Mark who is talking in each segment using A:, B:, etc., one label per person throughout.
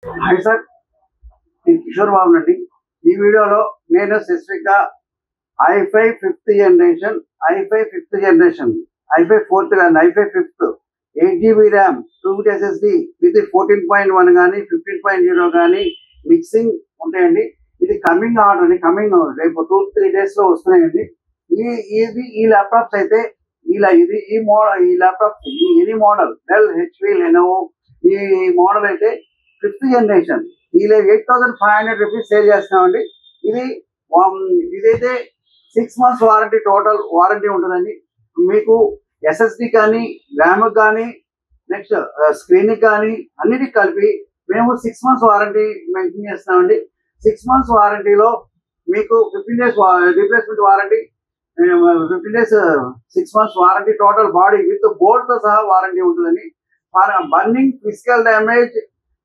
A: Hi sir, నేను కిషోర్ బాబు నండి. ఈ వీడియోలో నేను స్పెసిఫిక్గా i5 fifth generation, i5 fourth కానీ i5 fifth 8 GB RAM 2 SSD with 14.1 కానీ 15.0 కానీ మిక్సింగ్ ఉంటాయండి. ఇది కమింగ్ ఆర్డర్ అండి, కమింగ్ రేపు 2-3 డేస్లో వస్తున్నాయండి. ఈ ల్యాప్టాప్స్ అయితే ఈ laptops any model Dell, HP, Lenovo ఈ మోడల్ అయితే ఫిఫ్త్ జనరేషన్ ఇలా 8,500 రూపీస్ సేల్ చేస్తున్నామండి. ఇదైతే 6 months వారంటీ, టోటల్ వారంటీ ఉంటుందండి. మీకు ఎస్ఎస్డి కానీ, ర్యామ్ కానీ, నెక్స్ట్ స్క్రీన్ కానీ అన్నిటికి కలిపి మేము 6 months వారంటీ మెయింటైన్ చేస్తున్నామండి. 6 months వారంటీలో మీకు 15 days replacement warranty, 15 days 6 months వారంటీ, టోటల్ బాడీ విత్ బోర్డ్తో సహా వారంటీ ఉంటుందండి. బర్నింగ్, ఫిజికల్ డ్యామేజ్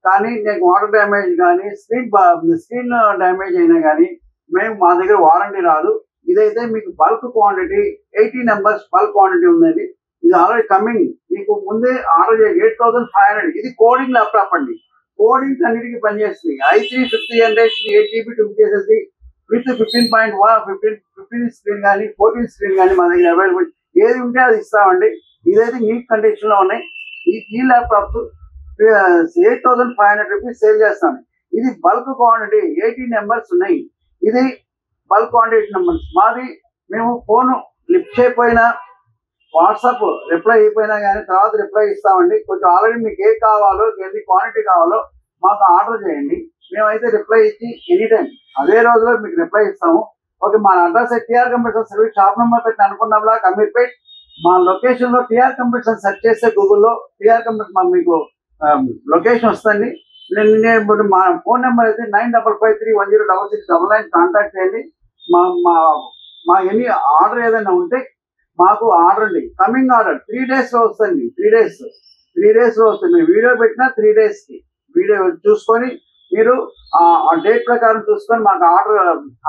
A: కానీ, వాటర్ డ్యామేజ్ కానీ, స్క్రీన్ డ్యామేజ్ అయినా కానీ మా దగ్గర వారంటీ రాదు. ఇదైతే మీకు bulk quantity 80 numbers bulk quantity ఉందండి. ఇది ఆల్రెడీ కమింగ్, మీకు ముందే ఆర్డర్ చేసి 8,500. ఇది కోడింగ్ ల్యాప్టాప్ అండి, కోడింగ్ అన్నిటికీ పనిచేస్తుంది. i3 fifth generation 8 GB 2 SSD with 15 screen కానీ 14 స్క్రీన్ కానీ మా దగ్గర అవైలబుల్. ఏది ఉంటే అది ఇస్తామండి. ఇదైతే నీట్ కండిషన్లో ఉన్నాయి. ఈ ల్యాప్టాప్స్ 8,500 రూపీస్ సేల్ చేస్తాను. ఇది బల్క్ క్వాంటిటీ 80 numbers ఉన్నాయి. ఇది బల్క్ క్వాంటిటీ నెంబర్స్ మాది. మేము ఫోన్ లిఫ్ట్ చేయకపోయినా, వాట్సాప్ రిప్లై అయిపోయినా కానీ తర్వాత రిప్లై ఇస్తామండి. కొంచెం ఆల్రెడీ మీకు ఏ కావాలో, ఎన్ని క్వాంటిటీ కావాలో మాకు ఆర్డర్ చేయండి. మేమైతే రిప్లై ఇచ్చి ఎనీ టైం అదే రోజులో మీకు రిప్లై ఇస్తాము. ఓకే, మా address TR computer service, shop number పెట్టి అనుకున్నాంలా అమీర్పేట్. మా లొకేషన్లో టీఆర్ కంప్యూటర్స్ సెర్చ్ చేస్తే గూగుల్లో టీఆర్ కంప్యూటర్ మీకు లొకేషన్ వస్తుంది. ఇప్పుడు మా ఫోన్ నెంబర్ అయితే 9553106699 కాంటాక్ట్ చేయండి. మా ఎన్ని ఆర్డర్ ఏదైనా ఉంటే మాకు ఆర్డర్ అండి. కమింగ్ ఆర్డర్ 3 daysలో వస్తుంది. 3 daysలో వస్తుంది. మీరు వీడియో పెట్టినా 3 daysకి వీడియో చూసుకొని మీరు ఆ డేట్ ప్రకారం చూసుకొని మాకు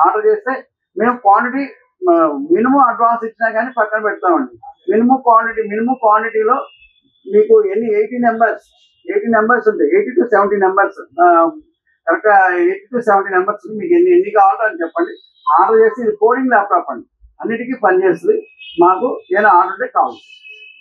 A: ఆర్డర్ చేస్తే మేము క్వాంటిటీ మినిమం అడ్వాన్స్ ఇచ్చినా కానీ పక్కన పెడతామండి. మినిమం క్వాంటిటీలో మీకు 80 numbers ఉంటాయి. 80 to 70 numbers కరెక్ట్గా 80 to 70 numbers మీకు ఎన్ని కావాలో అని చెప్పండి. ఆర్డర్ చేసి ఇది కోడింగ్ ల్యాప్టాప్ అండి, అన్నిటికీ పనిచేస్తుంది. మాకు ఏదైనా ఆర్డర్ ఉంటే కావాలి.